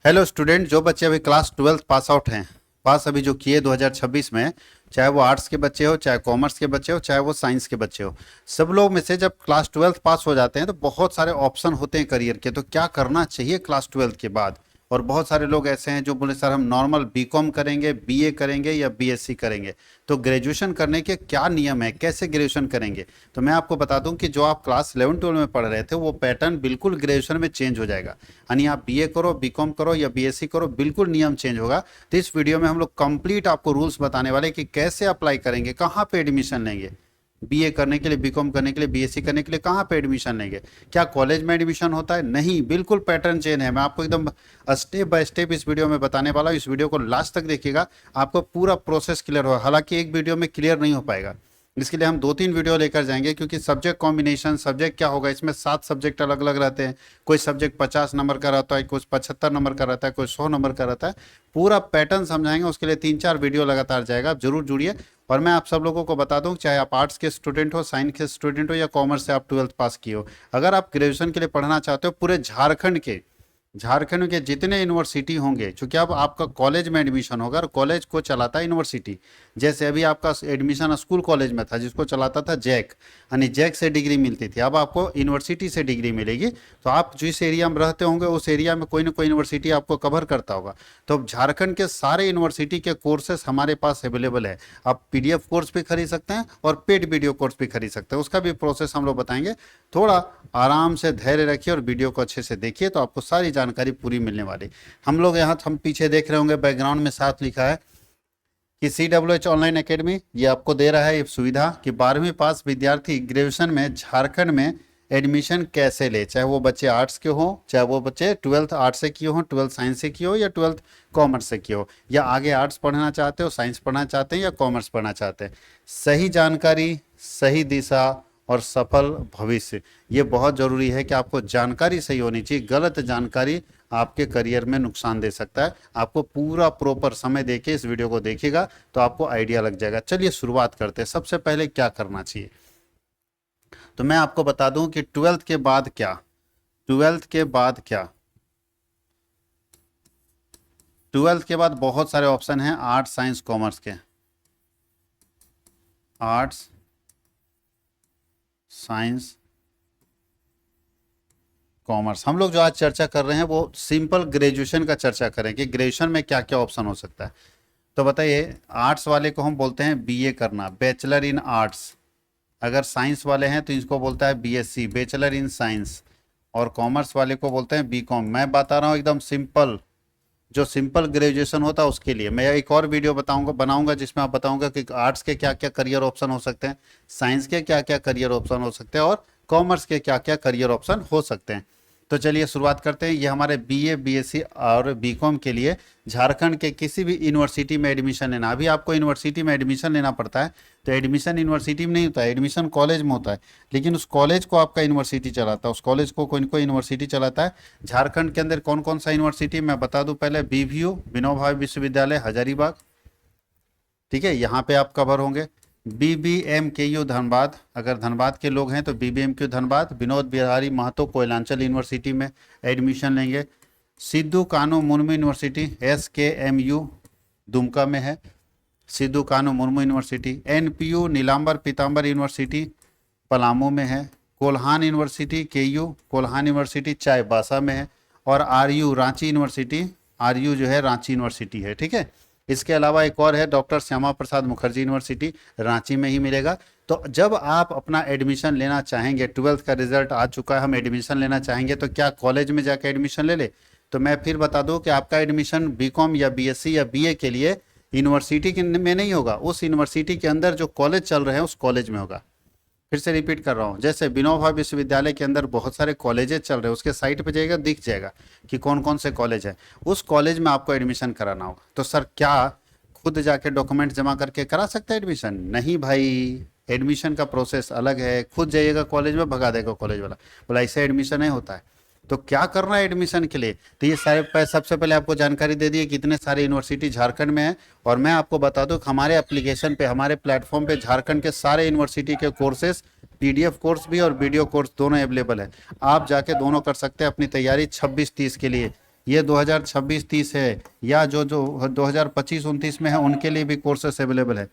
Hello student, जो बच्चे अभी क्लास 12th पास आउट हैं, पास अभी जो किए 2026 में, चाहे वो आर्ट्स के बच्चे हो, चाहे कॉमर्स के बच्चे हो, चाहे वो साइंस के बच्चे हो, सब लोग में से जब क्लास 12th पास हो जाते हैं तो बहुत सारे ऑप्शन होते हैं करियर के। तो क्या करना चाहिए क्लास 12th के बाद? और बहुत सारे लोग ऐसे हैं जो बोले सर हम नॉर्मल बीकॉम करेंगे, बीए करेंगे या बीएससी करेंगे। तो ग्रेजुएशन करने के क्या नियम है, कैसे ग्रेजुएशन करेंगे? तो मैं आपको बता दूं कि जो आप क्लास 11-12 में पढ़ रहे थे वो पैटर्न बिल्कुल ग्रेजुएशन में चेंज हो जाएगा। यानी आप बीए करो, बीकॉम करो या बीएससी करो, बिल्कुल नियम चेंज होगा। तो इस वीडियो में हम लोग कंप्लीट आपको रूल्स बताने वाले कि कैसे अप्लाई करेंगे, कहाँ पे एडमिशन लेंगे, बीए करने के लिए, बीकॉम करने के लिए, बीएससी करने के लिए कहाँ पे एडमिशन लेंगे, क्या कॉलेज में एडमिशन होता है? नहीं, बिल्कुल पैटर्न चेंज है। मैं आपको एकदम स्टेप बाय स्टेप इस वीडियो में बताने वाला हूँ। इस वीडियो को लास्ट तक देखिएगा, आपको पूरा प्रोसेस क्लियर होगा। हालांकि एक वीडियो में क्लियर नहीं हो पाएगा, इसके लिए हम 2-3 वीडियो लेकर जाएंगे, क्योंकि सब्जेक्ट कॉम्बिनेशन, सब्जेक्ट क्या होगा, इसमें 7 सब्जेक्ट अलग अलग रहते हैं। कोई सब्जेक्ट 50 नंबर का रहता है, कुछ 75 नंबर का रहता है, कोई 100 नंबर का रहता है। पूरा पैटर्न समझाएंगे, उसके लिए 3-4 वीडियो लगातार जाएगा। आप जरूर जुड़िए। और मैं आप सब लोगों को बता दूं, चाहे आप आर्ट्स के स्टूडेंट हो, साइंस के स्टूडेंट हो या कॉमर्स से आप 12th पास किए हो, अगर आप ग्रेजुएशन के लिए पढ़ना चाहते हो, पूरे झारखंड के जितने यूनिवर्सिटी होंगे, चूंकि अब आपका कॉलेज में एडमिशन होगा और कॉलेज को चलाता है यूनिवर्सिटी। जैसे अभी आपका एडमिशन स्कूल कॉलेज में था, जिसको चलाता था जैक, यानी जैक से डिग्री मिलती थी। अब आपको यूनिवर्सिटी से डिग्री मिलेगी। तो आप जिस एरिया में रहते होंगे उस एरिया में कोई ना कोई यूनिवर्सिटी आपको कवर करता होगा। तो अब झारखंड के सारे यूनिवर्सिटी के कोर्सेस हमारे पास अवेलेबल है। आप पीडीएफ कोर्स भी खरीद सकते हैं और पेड वीडियो कोर्स भी खरीद सकते हैं। उसका भी प्रोसेस हम लोग बताएंगे। थोड़ा आराम से धैर्य रखिए और वीडियो को अच्छे से देखिए, तो आपको सारी जानकारी पूरी मिलने वाली। हम लोग यहाँ हम पीछे देख रहे होंगे, बैकग्राउंड में साथ लिखा है कि CWH ऑनलाइन एकेडमी ये आपको दे रहा है ये सुविधा कि 12वीं पास विद्यार्थी ग्रेजुएशन में झारखंड में एडमिशन कैसे ले। चाहे वो बच्चे आर्ट्स के हो, चाहे वो बच्चे 12th आर्ट्स से किए हो, 12th साइंस से किए हो या 12th कॉमर्स से किए हो, या आगे आर्ट्स पढ़ना चाहते हो, साइंस पढ़ना चाहते हैं या कॉमर्स पढ़ना चाहते हैं। सही जानकारी, सही दिशा और सफल भविष्य, ये बहुत जरूरी है कि आपको जानकारी सही होनी चाहिए। गलत जानकारी आपके करियर में नुकसान दे सकता है। आपको पूरा प्रॉपर समय देके इस वीडियो को देखिएगा तो आपको आइडिया लग जाएगा। चलिए शुरुआत करते हैं। सबसे पहले क्या करना चाहिए, तो मैं आपको बता दूं कि 12th के बाद क्या, 12th के बाद क्या, 12th के बाद बहुत सारे ऑप्शन हैं आर्ट्स, साइंस, कॉमर्स के। Arts, science, commerce. हम लोग जो आज चर्चा कर रहे हैं वो सिंपल ग्रेजुएशन का चर्चा करें कि ग्रेजुएशन में क्या क्या ऑप्शन हो सकता है। तो बताइए, आर्ट्स वाले को हम बोलते हैं बीए करना, बैचलर इन आर्ट्स। अगर साइंस वाले हैं तो इसको बोलता है बीएससी, बैचलर इन साइंस। और कॉमर्स वाले को बोलते हैं बीकॉम। मैं बता रहा हूँ एकदम सिंपल, जो सिंपल ग्रेजुएशन होता है उसके लिए। मैं एक और वीडियो बनाऊंगा जिसमें आप बताऊंगा कि आर्ट्स के क्या क्या करियर ऑप्शन हो सकते हैं, साइंस के क्या क्या करियर ऑप्शन हो सकते हैं और कॉमर्स के क्या क्या करियर ऑप्शन हो सकते हैं। तो चलिए शुरुआत करते हैं। ये हमारे बीए, बीएससी और बीकॉम के लिए झारखंड के किसी भी यूनिवर्सिटी में एडमिशन लेना। अभी आपको यूनिवर्सिटी में एडमिशन लेना पड़ता है, तो एडमिशन यूनिवर्सिटी में नहीं होता है, एडमिशन कॉलेज में होता है। लेकिन उस कॉलेज को आपका यूनिवर्सिटी चलाता है, उस कॉलेज को कोई ना कोई यूनिवर्सिटी चलाता है। झारखंड के अंदर कौन कौन सा यूनिवर्सिटी मैं बता दूं पहले। बीवीयू, विनोबा भावे विश्वविद्यालय हजारीबाग, ठीक है, यहाँ पे आप कवर होंगे। BBMKU धनबाद, अगर धनबाद के लोग हैं तो BBMKU धनबाद। विनोद बिहारी महतो कोयलांचल यूनिवर्सिटी में एडमिशन लेंगे। सिद्धू कानू मुर्मू यूनिवर्सिटी SKMU दुमका में है, सिद्धू कानू मुर्मू यूनिवर्सिटी। NPU नीलांबर पीताम्बर यूनिवर्सिटी पलामू में है। Kolhan university KU Kolhan university Chaibasa में है। और RU रांची यूनिवर्सिटी, RU जो है रांची यूनिवर्सिटी है, ठीक है। इसके अलावा एक और है डॉक्टर श्यामा प्रसाद मुखर्जी यूनिवर्सिटी, रांची में ही मिलेगा। तो जब आप अपना एडमिशन लेना चाहेंगे, 12th का रिजल्ट आ चुका है, हम एडमिशन लेना चाहेंगे, तो क्या कॉलेज में जाकर एडमिशन ले ले? तो मैं फिर बता दूं कि आपका एडमिशन बीकॉम या बीएससी या बीए के लिए यूनिवर्सिटी में नहीं होगा, उस यूनिवर्सिटी के अंदर जो कॉलेज चल रहे हैं उस कॉलेज में होगा। फिर से रिपीट कर रहा हूँ, जैसे विनोबा भावे विश्वविद्यालय के अंदर बहुत सारे कॉलेजेस चल रहे हैं, उसके साइट पे जाइएगा दिख जाएगा कि कौन कौन से कॉलेज है। उस कॉलेज में आपको एडमिशन कराना होगा। तो सर क्या खुद जाके डॉक्यूमेंट जमा करके करा सकते हैं एडमिशन? नहीं भाई, एडमिशन का प्रोसेस अलग है। खुद जाइएगा कॉलेज में, भगा देगा कॉलेज वाला, बोला ऐसे एडमिशन नहीं होता है। तो क्या करना है एडमिशन के लिए? तो ये सारे सबसे पहले आपको जानकारी दे दी कितने सारे यूनिवर्सिटी झारखंड में है। और मैं आपको बता दूं कि हमारे एप्लीकेशन पे, हमारे प्लेटफॉर्म पे झारखंड के सारे यूनिवर्सिटी के कोर्सेस, पीडीएफ कोर्स भी और वीडियो कोर्स दोनों अवेलेबल है। आप जाके दोनों कर सकते हैं अपनी तैयारी 26-30 के लिए। ये 2026-30 है, या जो जो 2025-29 में है उनके लिए भी कोर्सेस अवेलेबल है।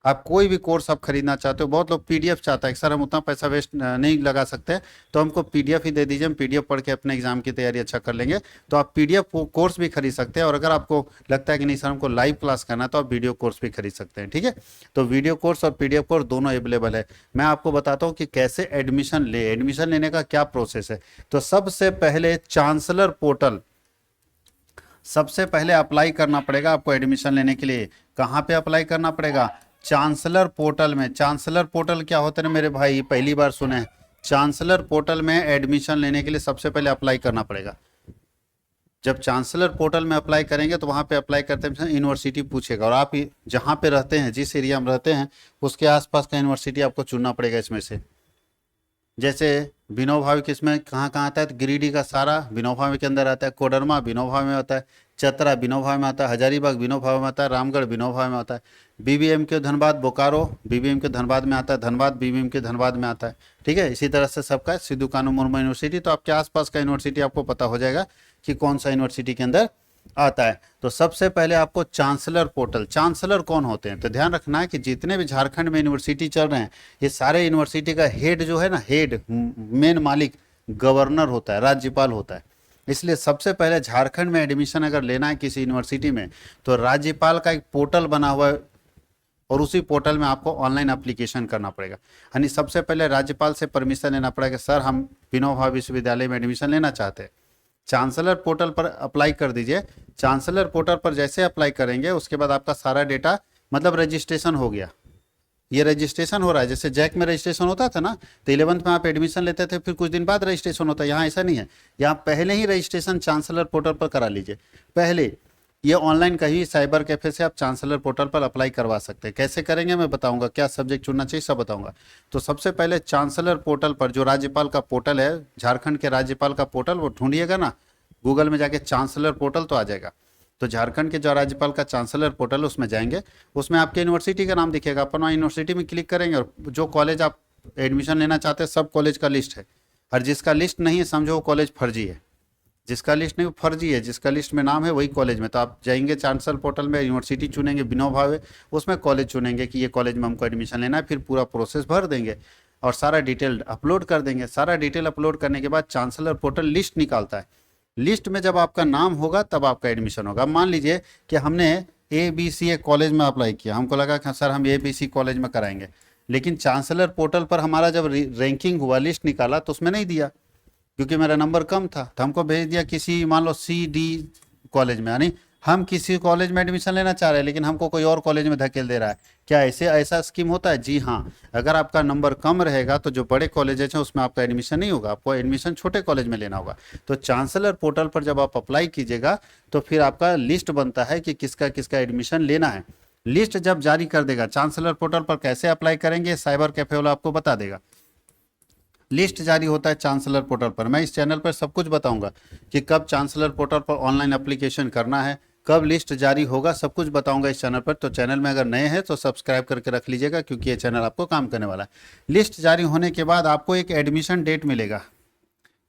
आप कोई भी कोर्स आप खरीदना चाहते हो, बहुत लोग पीडीएफ चाहता है कि सर हम उतना पैसा वेस्ट नहीं लगा सकते, तो हमको पीडीएफ ही दे दीजिए, हम पीडीएफ पढ़ के अपने एग्जाम की तैयारी अच्छा कर लेंगे। तो आप पीडीएफ कोर्स भी खरीद सकते हैं, और अगर आपको लगता है कि नहीं सर हमको लाइव क्लास करना है, तो आप वीडियो कोर्स भी खरीद सकते हैं। ठीक है, तो वीडियो कोर्स और पीडीएफ कोर्स दोनों अवेलेबल है। मैं आपको बताता हूँ कि कैसे एडमिशन ले, एडमिशन लेने का क्या प्रोसेस है। तो सबसे पहले चांसलर पोर्टल, सबसे पहले अप्लाई करना पड़ेगा आपको एडमिशन लेने के लिए। कहाँ पे अप्लाई करना पड़ेगा? चांसलर पोर्टल में। चांसलर पोर्टल क्या होता है मेरे भाई, पहली बार सुने हैं। चांसलर पोर्टल में एडमिशन लेने के लिए सबसे पहले अप्लाई करना पड़ेगा। जब चांसलर पोर्टल में अप्लाई करेंगे तो वहाँ पे अप्लाई करते हैं यूनिवर्सिटी पूछेगा, और आप जहाँ पे रहते हैं, जिस एरिया में रहते हैं, उसके आसपास का यूनिवर्सिटी आपको चुनना पड़ेगा इसमें से। जैसे विनोबा किसमें कहाँ कहाँ आता है, तो गिरिडीह का सारा विनोबा के अंदर आता है, कोडरमा विनोबा में आता है, चतरा विनोबा में आता है, हजारीबाग विनोबा में आता है, रामगढ़ विनोबा में आता है, बीबीएम के धनबाद बोकारो बीबीएम के धनबाद में आता है, धनबाद बीबीएम के धनबाद में आता है। ठीक है, इसी तरह से सबका सिद्धू कानू मुर्मू यूनिवर्सिटी, तो आपके आसपास का यूनिवर्सिटी आपको पता हो जाएगा कि कौन सा यूनिवर्सिटी के अंदर आता है। तो सबसे पहले आपको चांसलर पोर्टल, चांसलर कौन होते हैं, तो ध्यान रखना है कि जितने भी झारखंड में यूनिवर्सिटी चल रहे हैं, ये सारे यूनिवर्सिटी का हेड जो है ना, हेड मेन मालिक गवर्नर होता है, राज्यपाल होता है। इसलिए सबसे पहले झारखंड में एडमिशन अगर लेना है किसी यूनिवर्सिटी में, तो राज्यपाल का एक पोर्टल बना हुआ है, और उसी पोर्टल में आपको ऑनलाइन एप्लीकेशन करना पड़ेगा। यानी सबसे पहले राज्यपाल से परमिशन लेना पड़ेगा, सर हम विनोबा विश्वविद्यालय में एडमिशन लेना चाहते हैं। चांसलर पोर्टल पर अप्लाई कर दीजिए। चांसलर पोर्टल पर जैसे अप्लाई करेंगे, उसके बाद आपका सारा डेटा, मतलब रजिस्ट्रेशन हो गया, ये रजिस्ट्रेशन हो रहा है। जैसे जैक में रजिस्ट्रेशन होता था ना, तो 11th में आप एडमिशन लेते थे, फिर कुछ दिन बाद रजिस्ट्रेशन होता है। यहाँ ऐसा नहीं है, यहाँ पहले ही रजिस्ट्रेशन चांसलर पोर्टल पर करा लीजिए। पहले ये ऑनलाइन कहीं साइबर कैफे से आप चांसलर पोर्टल पर अप्लाई करवा सकते हैं। कैसे करेंगे मैं बताऊंगा, क्या सब्जेक्ट चुनना चाहिए सब बताऊंगा। तो सबसे पहले चांसलर पोर्टल पर, जो राज्यपाल का पोर्टल है, झारखंड के राज्यपाल का पोर्टल, वो ढूंढिएगा ना गूगल में जाके, चांसलर पोर्टल तो आ जाएगा। तो झारखंड के जो राज्यपाल का चांसलर पोर्टल, उसमें जाएंगे, उसमें आपके यूनिवर्सिटी का नाम दिखेगा, अपन वहाँ यूनिवर्सिटी में क्लिक करेंगे, और जो कॉलेज आप एडमिशन लेना चाहते हैं सब कॉलेज का लिस्ट है। और जिसका लिस्ट नहीं है समझो वो कॉलेज फर्जी है, जिसका लिस्ट नहीं वो फर्जी है, जिसका लिस्ट में नाम है वही कॉलेज में। तो आप जाएंगे चांसलर पोर्टल में, यूनिवर्सिटी चुनेंगे विनोबा भावे, उसमें कॉलेज चुनेंगे कि ये कॉलेज में हमको एडमिशन लेना है, फिर पूरा प्रोसेस भर देंगे और सारा डिटेल अपलोड कर देंगे। सारा डिटेल अपलोड करने के बाद चांसलर पोर्टल लिस्ट निकालता है। लिस्ट में जब आपका नाम होगा तब आपका एडमिशन होगा। मान लीजिए कि हमने ABC कॉलेज में अप्लाई किया, हमको लगा कि सर हम ABC कॉलेज में कराएंगे, लेकिन चांसलर पोर्टल पर हमारा जब रैंकिंग हुआ, लिस्ट निकाला, तो उसमें नहीं दिया, क्योंकि मेरा नंबर कम था। तो हमको भेज दिया किसी मान लो CD कॉलेज में, यानी हम किसी कॉलेज में एडमिशन लेना चाह रहे हैं, लेकिन हमको कोई और कॉलेज में धकेल दे रहा है। क्या ऐसा स्कीम होता है? जी हाँ। अगर आपका नंबर कम रहेगा तो जो बड़े कॉलेजेस हैं उसमें आपका एडमिशन नहीं होगा, आपको एडमिशन छोटे कॉलेज में लेना होगा। तो चांसलर पोर्टल पर जब आप अप्लाई कीजिएगा तो फिर आपका लिस्ट बनता है कि किसका किसका एडमिशन लेना है। लिस्ट जब जारी कर देगा चांसलर पोर्टल पर, कैसे अप्लाई करेंगे साइबर कैफे वाला आपको बता देगा। लिस्ट जारी होता है चांसलर पोर्टल पर। मैं इस चैनल पर सब कुछ बताऊंगा कि कब चांसलर पोर्टल पर ऑनलाइन एप्लीकेशन करना है, कब लिस्ट जारी होगा, सब कुछ बताऊंगा इस चैनल पर। तो चैनल में अगर नए हैं तो सब्सक्राइब करके रख लीजिएगा, क्योंकि ये चैनल आपको काम करने वाला है। लिस्ट जारी होने के बाद आपको एक एडमिशन डेट मिलेगा,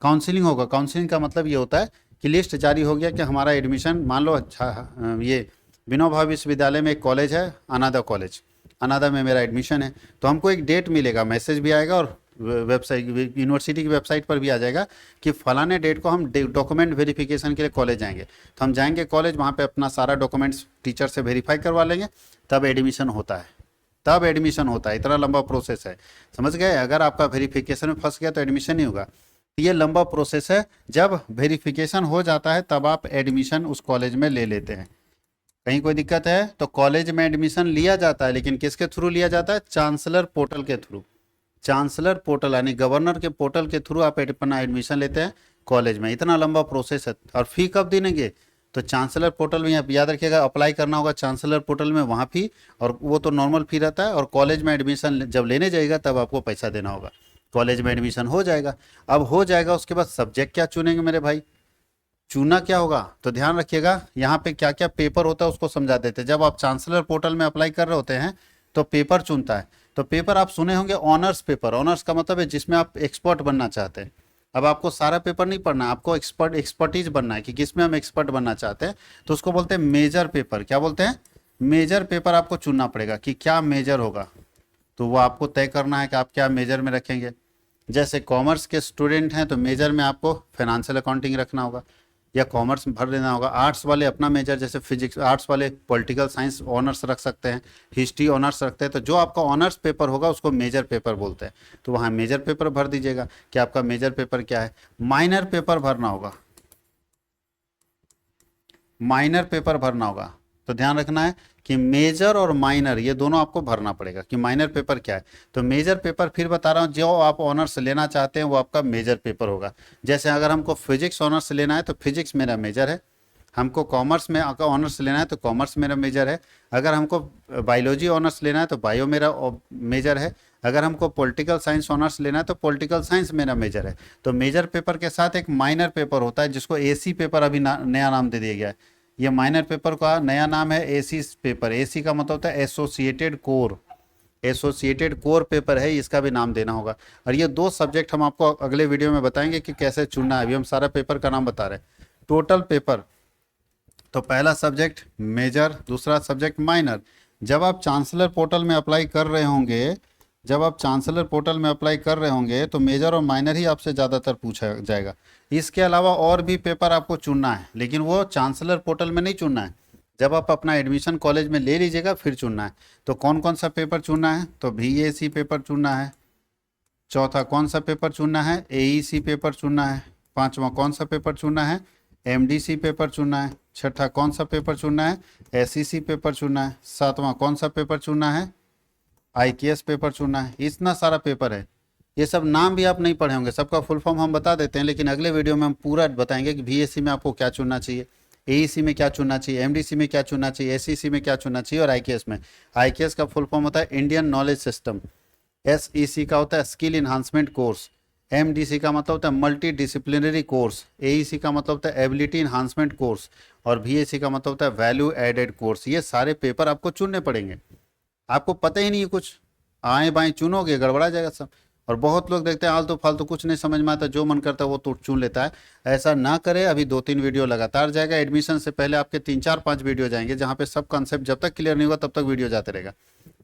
काउंसलिंग होगा। काउंसलिंग का मतलब ये होता है कि लिस्ट जारी हो गया कि हमारा एडमिशन, मान लो ये विनोबा विश्वविद्यालय में एक कॉलेज है अनादा कॉलेज, अनादा में मेरा एडमिशन है, तो हमको एक डेट मिलेगा, मैसेज भी आएगा और वेबसाइट, यूनिवर्सिटी की वेबसाइट पर भी आ जाएगा कि फलाने डेट को हम डॉक्यूमेंट वेरिफिकेशन के लिए कॉलेज जाएंगे। तो हम जाएंगे कॉलेज, वहाँ पे अपना सारा डॉक्यूमेंट्स टीचर से वेरीफाई करवा लेंगे, तब एडमिशन होता है। तब एडमिशन होता है। इतना लंबा प्रोसेस है, समझ गए। अगर आपका वेरिफिकेशन में फंस गया तो एडमिशन नहीं होगा। ये लंबा प्रोसेस है। जब वेरिफिकेशन हो जाता है तब आप एडमिशन उस कॉलेज में ले लेते हैं। कहीं कोई दिक्कत है तो कॉलेज में एडमिशन लिया जाता है, लेकिन किसके थ्रू लिया जाता है? चांसलर पोर्टल के थ्रू। चांसलर पोर्टल यानी गवर्नर के पोर्टल के थ्रू आप अपना एडमिशन लेते हैं कॉलेज में। इतना लंबा प्रोसेस है। और फी कब देंगे? तो चांसलर पोर्टल में याद रखिएगा, अप्लाई करना होगा चांसलर पोर्टल में, वहाँ फी, और वो तो नॉर्मल फी रहता है। और कॉलेज में एडमिशन जब लेने जाएगा तब आपको पैसा देना होगा। कॉलेज में एडमिशन हो जाएगा। अब हो जाएगा, उसके बाद सब्जेक्ट क्या चुनेंगे मेरे भाई? चुना क्या होगा तो ध्यान रखिएगा, यहाँ पे क्या क्या पेपर होता है उसको समझा देते हैं। जब आप चांसलर पोर्टल में अप्लाई कर रहे होते हैं तो पेपर चुनता है। तो पेपर आप सुने होंगे ऑनर्स पेपर। ऑनर्स का मतलब है जिसमें आप एक्सपर्ट बनना चाहते हैं। अब आपको सारा पेपर नहीं पढ़ना, आपको एक्सपर्टीज बनना है कि किसमें हम एक्सपर्ट बनना चाहते हैं, तो उसको बोलते हैं मेजर पेपर। क्या बोलते हैं? मेजर पेपर आपको चुनना पड़ेगा कि क्या मेजर होगा, तो वो आपको तय करना है कि आप क्या मेजर में रखेंगे। जैसे कॉमर्स के स्टूडेंट हैं तो मेजर में आपको फाइनेंशियल अकाउंटिंग रखना होगा या कॉमर्स भर देना होगा। आर्ट्स वाले अपना मेजर, जैसे फिजिक्स, आर्ट्स वाले पॉलिटिकल साइंस ऑनर्स रख सकते हैं, हिस्ट्री ऑनर्स रखते हैं। तो जो आपका ऑनर्स पेपर होगा उसको मेजर पेपर बोलते हैं, तो वहाँ मेजर पेपर भर दीजिएगा कि आपका मेजर पेपर क्या है। माइनर पेपर भरना होगा, माइनर पेपर भरना होगा। तो ध्यान रखना है कि मेजर और माइनर ये दोनों आपको भरना पड़ेगा कि माइनर पेपर क्या है। तो मेजर पेपर फिर बता रहा हूँ, जो आप ऑनर्स लेना चाहते हैं वो आपका मेजर पेपर होगा। जैसे अगर हमको फिजिक्स ऑनर्स लेना है तो फिजिक्स मेरा मेजर है, हमको कॉमर्स में अगर ऑनर्स लेना है तो कॉमर्स मेरा मेजर है, अगर हमको बायोलॉजी ऑनर्स लेना है तो बायो मेरा मेजर है, अगर हमको पॉलिटिकल साइंस ऑनर्स लेना है तो पॉलिटिकल साइंस मेरा मेजर है। तो मेजर पेपर के साथ एक माइनर पेपर होता है जिसको एसी पेपर अभी नया नाम दे दिया गया है। ये माइनर पेपर का नया नाम है एसी पेपर। एसी का मतलब होता है associated core, associated core paper है, इसका भी नाम देना होगा। और ये दो सब्जेक्ट हम आपको अगले वीडियो में बताएंगे कि कैसे चुनना है, अभी हम सारा पेपर का नाम बता रहे हैं। टोटल पेपर, तो पहला सब्जेक्ट मेजर, दूसरा सब्जेक्ट माइनर। जब आप चांसलर पोर्टल में अप्लाई कर रहे होंगे, जब आप चांसलर पोर्टल में अप्लाई कर रहे होंगे तो मेजर और माइनर ही आपसे ज़्यादातर पूछा जाएगा। इसके अलावा और भी पेपर आपको चुनना है, लेकिन वो चांसलर पोर्टल में नहीं चुनना है, जब आप अपना एडमिशन कॉलेज में ले लीजिएगा फिर चुनना है। तो कौन कौन सा पेपर चुनना है? तो VAC पेपर चुनना है। चौथा कौन सा पेपर चुनना है? AEC पेपर चुनना है। पांचवा कौन सा पेपर चुनना है? MDC पेपर चुनना है। छठा कौन सा पेपर चुनना है? SEC पेपर चुनना है। सातवां कौन सा पेपर चुनना है? IKS पेपर चुनना है। इतना सारा पेपर है, ये सब नाम भी आप नहीं पढ़े होंगे, सबका फुल फॉर्म हम बता देते हैं, लेकिन अगले वीडियो में हम पूरा बताएंगे कि VAC में आपको क्या चुनना चाहिए, AEC में क्या चुनना चाहिए, MDC में क्या चुनना चाहिए, SEC में क्या चुनना चाहिए, और IKS में। IKS का फुल फॉर्म होता है इंडियन नॉलेज सिस्टम, SEC का होता है स्किल इन्हांसमेंट कोर्स, MDC का मतलब होता है मल्टी डिसिप्लिनरी कोर्स, AEC का मतलब होता है एबिलिटी इन्हांसमेंट कोर्स, और VAC का मतलब होता है वैल्यू एडेड कोर्स। ये सारे पेपर आपको चुनने पड़ेंगे, आपको पता ही नहीं है कुछ, आए बाएं चुनोगे गड़बड़ा जाएगा सब। और बहुत लोग देखते हैं आलतू फालतू कुछ नहीं समझ में आता, जो मन करता है वो तो चुन लेता है। ऐसा ना करे, अभी 2-3 वीडियो लगातार जाएगा, एडमिशन से पहले आपके 3-4-5 वीडियो जाएंगे जहाँ पे सब कॉन्सेप्ट जब तक क्लियर नहीं होगा तब तक वीडियो जाते रहेगा।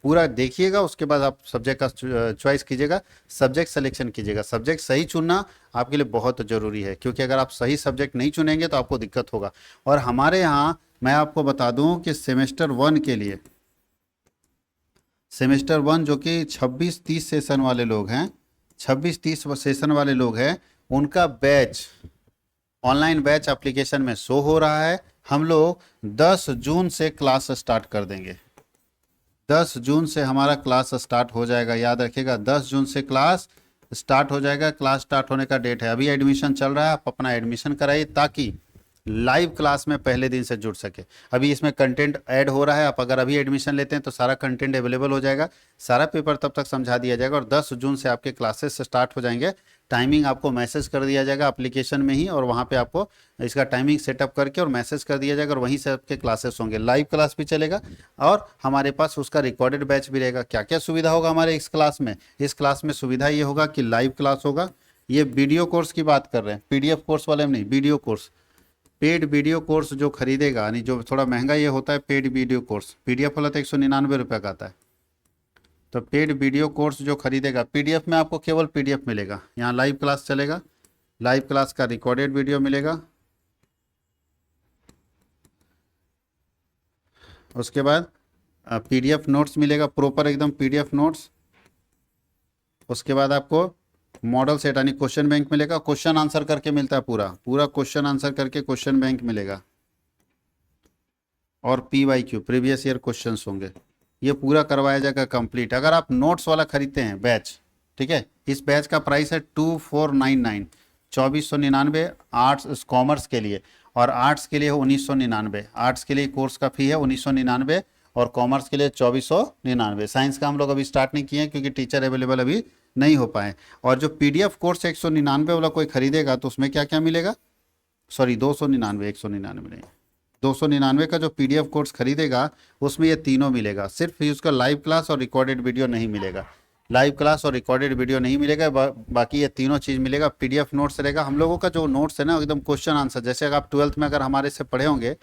पूरा देखिएगा, उसके बाद आप सब्जेक्ट का चॉइस कीजिएगा, सब्जेक्ट सिलेक्शन कीजिएगा। सब्जेक्ट सही चुनना आपके लिए बहुत ज़रूरी है, क्योंकि अगर आप सही सब्जेक्ट नहीं चुनेंगे तो आपको दिक्कत होगा। और हमारे यहाँ मैं आपको बता दूँ कि सेमेस्टर 1 के लिए, सेमेस्टर 1 जो कि 26-30 सेशन वाले लोग हैं, 26-30 सेशन वाले लोग हैं, उनका बैच, ऑनलाइन बैच एप्लीकेशन में शो हो रहा है। हम लोग 10 जून से क्लास स्टार्ट कर देंगे, 10 जून से हमारा क्लास स्टार्ट हो जाएगा, याद रखिएगा 10 जून से क्लास स्टार्ट हो जाएगा। क्लास स्टार्ट होने का डेट है, अभी एडमिशन चल रहा है, आप अपना एडमिशन कराइए ताकि लाइव क्लास में पहले दिन से जुड़ सके। अभी इसमें कंटेंट ऐड हो रहा है, आप अगर अभी एडमिशन लेते हैं तो सारा कंटेंट अवेलेबल हो जाएगा, सारा पेपर तब तक समझा दिया जाएगा, और 10 जून से आपके क्लासेस स्टार्ट हो जाएंगे। टाइमिंग आपको मैसेज कर दिया जाएगा एप्लीकेशन में ही, और वहाँ पे आपको इसका टाइमिंग सेटअप करके और मैसेज कर दिया जाएगा, और वहीं से आपके क्लासेस होंगे। लाइव क्लास भी चलेगा और हमारे पास उसका रिकॉर्डेड बैच भी रहेगा। क्या क्या सुविधा होगा हमारे इस क्लास में? इस क्लास में सुविधा ये होगा कि लाइव क्लास होगा। ये वीडियो कोर्स की बात कर रहे हैं, PDF कोर्स वाले में नहीं, video course. Paid video course जो खरीदेगा, यानी जो थोड़ा महंगा ये होता है पेड वीडियो कोर्स, PDF वाला तो 199 रुपये का आता है। तो पेड वीडियो कोर्स जो खरीदेगा, PDF में आपको केवल PDF मिलेगा, यहाँ लाइव क्लास चलेगा, लाइव क्लास का रिकॉर्डेड वीडियो मिलेगा। उसके बाद PDF नोट्स मिलेगा, प्रॉपर एकदम PDF नोट्स। उसके बाद आपको मॉडल सेट यानी क्वेश्चन बैंक मिलेगा, क्वेश्चन आंसर करके मिलता है, पूरा पूरा क्वेश्चन आंसर करके क्वेश्चन बैंक मिलेगा, और PYQ प्रीवियस ईयर क्वेश्चंस होंगे। ये पूरा करवाया जाएगा कंप्लीट। अगर आप नोट्स वाला खरीदते हैं बैच, ठीक है, इस बैच का प्राइस है 2499, 2499 आर्ट्स कॉमर्स के लिए, और आर्ट्स के लिए 1999। आर्ट्स के लिए कोर्स का फी है 1999 और कॉमर्स के लिए 2499। साइंस का हम लोग अभी स्टार्ट नहीं किए हैं क्योंकि टीचर अवेलेबल अभी नहीं हो पाए। और जो PDF कोर्स 199 वाला कोई खरीदेगा तो उसमें क्या क्या मिलेगा, सॉरी 299, 199 नहीं, 299 का जो PDF कोर्स खरीदेगा उसमें ये तीनों मिलेगा, सिर्फ ही उसका लाइव क्लास और रिकॉर्डेड वीडियो नहीं मिलेगा। लाइव क्लास और रिकॉर्डेड वीडियो नहीं मिलेगा, बाकी ये तीनों चीज़ मिलेगा। पीडीएफ नोट्स रहेगा। हम लोगों का जो नोट्स है ना एकदम क्वेश्चन आंसर, जैसे अगर आप 12th में अगर हमारे से पढ़े होंगे,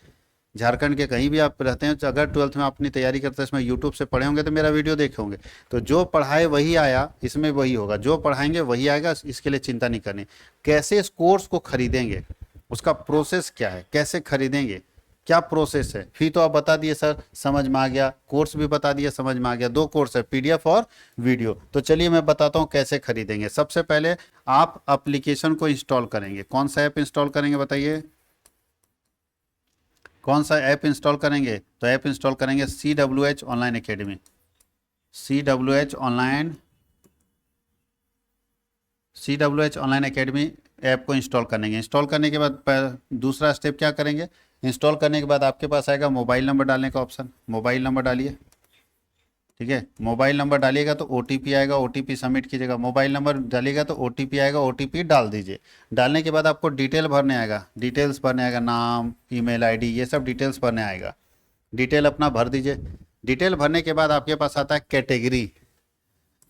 झारखंड के कहीं भी आप रहते हैं, तो अगर 12th में आप अपनी तैयारी करते हैं इसमें यूट्यूब से पढ़े होंगे तो मेरा वीडियो देखे होंगे, तो जो पढ़ाए वही आया, इसमें वही होगा, जो पढ़ाएंगे वही आएगा, इसके लिए चिंता नहीं करनी। कैसे इस कोर्स को खरीदेंगे, उसका प्रोसेस क्या है, कैसे खरीदेंगे, क्या प्रोसेस है, फी तो आप बता दिए सर, समझ में आ गया, कोर्स भी बता दिए, समझ में आ गया। 2 कोर्स है, पीडीएफ और वीडियो। तो चलिए मैं बताता हूँ कैसे खरीदेंगे। सबसे पहले आप एप्लीकेशन को इंस्टॉल करेंगे। कौन सा ऐप इंस्टॉल करेंगे बताइए, कौन सा ऐप इंस्टॉल करेंगे? तो ऐप इंस्टॉल करेंगे CWH online academy. CWH online academy app को इंस्टॉल करेंगे। इंस्टॉल करने के बाद दूसरा स्टेप क्या करेंगे, इंस्टॉल करने के बाद आपके पास आएगा मोबाइल नंबर डालने का ऑप्शन। मोबाइल नंबर डालिए, ठीक है। मोबाइल नंबर डालिएगा तो OTP आएगा, OTP सबमिट कीजिएगा। मोबाइल नंबर डालिएगा तो OTP आएगा, OTP डाल दीजिए। डालने के बाद आपको डिटेल भरने आएगा, डिटेल्स भरने आएगा, नाम, ईमेल आईडी, ये सब डिटेल्स भरने आएगा। डिटेल अपना भर दीजिए। डिटेल भरने के बाद आपके पास आता है कैटेगरी,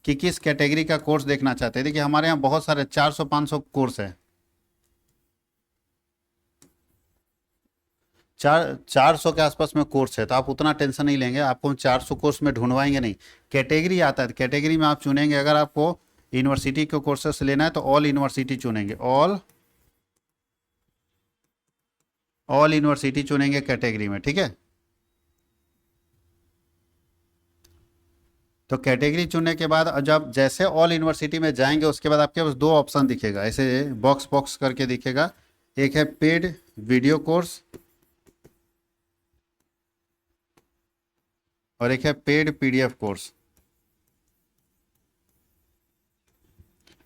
कि किस कैटेगरी का कोर्स देखना चाहते हैं। देखिए हमारे यहाँ बहुत सारे 400-500 कोर्स है, 400 के आसपास में कोर्स है, तो आप उतना टेंशन नहीं लेंगे, आपको हम 400 कोर्स में ढूंढवाएंगे नहीं। कैटेगरी आता है, कैटेगरी में आप चुनेंगे। अगर आपको यूनिवर्सिटी के कोर्सेस लेना है तो ऑल यूनिवर्सिटी चुनेंगे, ऑल यूनिवर्सिटी चुनेंगे कैटेगरी में, ठीक है। तो कैटेगरी चुनने के बाद जब जैसे ऑल यूनिवर्सिटी में जाएंगे उसके बाद आपके पास 2 ऑप्शन दिखेगा, ऐसे बॉक्स बॉक्स करके दिखेगा। एक है पेड वीडियो कोर्स और एक है पेड पीडीएफ कोर्स।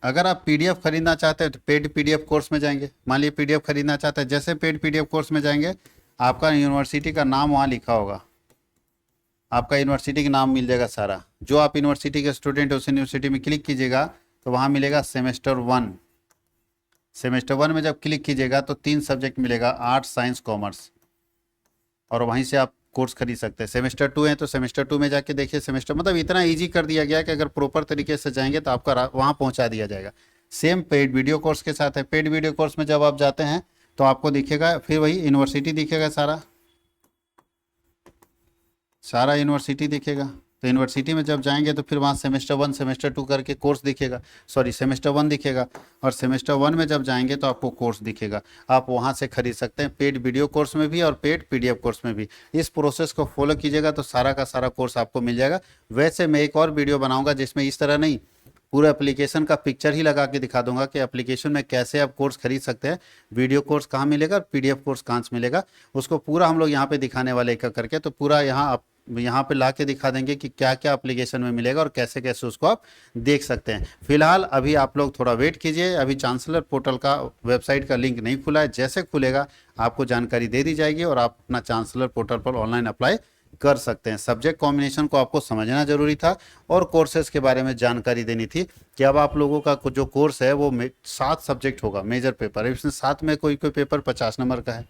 अगर आप पीडीएफ खरीदना चाहते हैं तो पेड पीडीएफ कोर्स में जाएंगे। मान लीजिए पीडीएफ खरीदना चाहते हैं, जैसे पेड पीडीएफ कोर्स में जाएंगे आपका यूनिवर्सिटी का नाम वहाँ लिखा होगा, आपका यूनिवर्सिटी का नाम मिल जाएगा सारा। जो आप यूनिवर्सिटी के स्टूडेंट उस यूनिवर्सिटी में क्लिक कीजिएगा तो वहाँ मिलेगा सेमेस्टर 1। सेमेस्टर 1 में जब क्लिक कीजिएगा तो 3 सब्जेक्ट मिलेगा, आर्ट्स, साइंस, कॉमर्स, और वहीं से आप कोर्स खरीद सकते हैं। सेमेस्टर 2 है तो सेमेस्टर 2 में जाके देखिए। सेमेस्टर मतलब इतना इजी कर दिया गया कि अगर प्रॉपर तरीके से जाएंगे तो आपका वहाँ पहुँचा दिया जाएगा। सेम पेड वीडियो कोर्स के साथ है। पेड वीडियो कोर्स में जब आप जाते हैं तो आपको दिखेगा, फिर वही यूनिवर्सिटी दिखेगा, सारा यूनिवर्सिटी दिखेगा। तो यूनिवर्सिटी में जब जाएंगे तो फिर वहाँ सेमेस्टर 1, सेमेस्टर 2 करके कोर्स दिखेगा, सॉरी सेमेस्टर 1 दिखेगा, और सेमेस्टर 1 में जब जाएंगे तो आपको कोर्स दिखेगा। आप वहाँ से खरीद सकते हैं, पेड वीडियो कोर्स में भी और पेड पीडीएफ कोर्स में भी। इस प्रोसेस को फॉलो कीजिएगा तो सारा का सारा कोर्स आपको मिल जाएगा। वैसे मैं एक और वीडियो बनाऊँगा जिसमें इस तरह नहीं, पूरा एप्लीकेशन का पिक्चर ही लगा के दिखा दूंगा कि एप्लीकेशन में कैसे आप कोर्स खरीद सकते हैं, वीडियो कोर्स कहाँ मिलेगा और पीडीएफ कोर्स कहाँ से मिलेगा, उसको पूरा हम लोग यहाँ पे दिखाने वाले एक करके। तो पूरा यहाँ पे ला के दिखा देंगे कि क्या क्या एप्लीकेशन में मिलेगा और कैसे कैसे उसको आप देख सकते हैं। फिलहाल अभी आप लोग थोड़ा वेट कीजिए, अभी चांसलर पोर्टल का वेबसाइट का लिंक नहीं खुला है, जैसे खुलेगा आपको जानकारी दे दी जाएगी और आप अपना चांसलर पोर्टल पर ऑनलाइन अप्लाई कर सकते हैं। सब्जेक्ट कॉम्बिनेशन को आपको समझना जरूरी था और कोर्सेज के बारे में जानकारी देनी थी कि अब आप लोगों का जो कोर्स है वो 7 सब्जेक्ट होगा, मेजर पेपर है। इसमें 7 में कोई कोई पेपर 50 नंबर का है,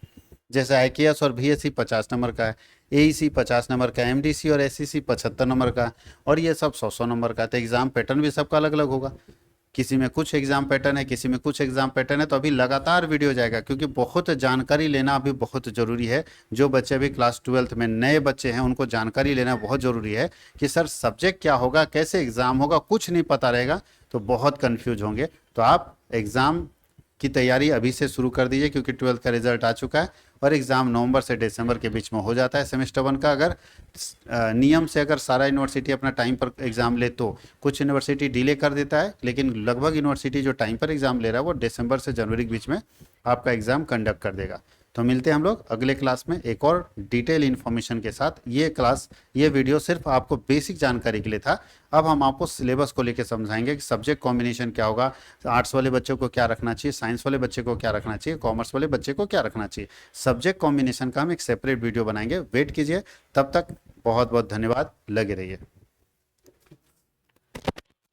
जैसे IKS और VSC 50 नंबर का है, AEC 50 नंबर का है, MDC और SCC 75 नंबर का है, और ये सब 100-100 नंबर का है। तो एग्जाम पैटर्न भी सबका अलग अलग होगा, किसी में कुछ एग्जाम पैटर्न है, किसी में कुछ एग्जाम पैटर्न है। तो अभी लगातार वीडियो जाएगा क्योंकि बहुत जानकारी लेना अभी बहुत ज़रूरी है। जो बच्चे अभी क्लास 12th में नए बच्चे हैं उनको जानकारी लेना बहुत ज़रूरी है कि सर सब्जेक्ट क्या होगा, कैसे एग्ज़ाम होगा, कुछ नहीं पता रहेगा तो बहुत कन्फ्यूज होंगे। तो आप एग्ज़ाम की तैयारी अभी से शुरू कर दीजिए क्योंकि 12th का रिजल्ट आ चुका है और एग्ज़ाम नवंबर से दिसंबर के बीच में हो जाता है। सेमेस्टर 1 का अगर नियम से अगर सारा यूनिवर्सिटी अपना टाइम पर एग्ज़ाम ले तो कुछ यूनिवर्सिटी डिले कर देता है, लेकिन लगभग यूनिवर्सिटी जो टाइम पर एग्ज़ाम ले रहा है वो दिसंबर से जनवरी के बीच में आपका एग्ज़ाम कंडक्ट कर देगा। तो मिलते हैं हम लोग अगले क्लास में एक और डिटेल इन्फॉर्मेशन के साथ। ये वीडियो सिर्फ आपको बेसिक जानकारी के लिए था। अब हम आपको सिलेबस को लेकर समझाएंगे कि सब्जेक्ट कॉम्बिनेशन क्या होगा, आर्ट्स वाले बच्चों को क्या रखना चाहिए, साइंस वाले बच्चे को क्या रखना चाहिए, कॉमर्स वाले बच्चे को क्या रखना चाहिए। सब्जेक्ट कॉम्बिनेशन का हम एक सेपरेट वीडियो बनाएंगे, वेट कीजिए। तब तक बहुत बहुत धन्यवाद, लगे रहिए।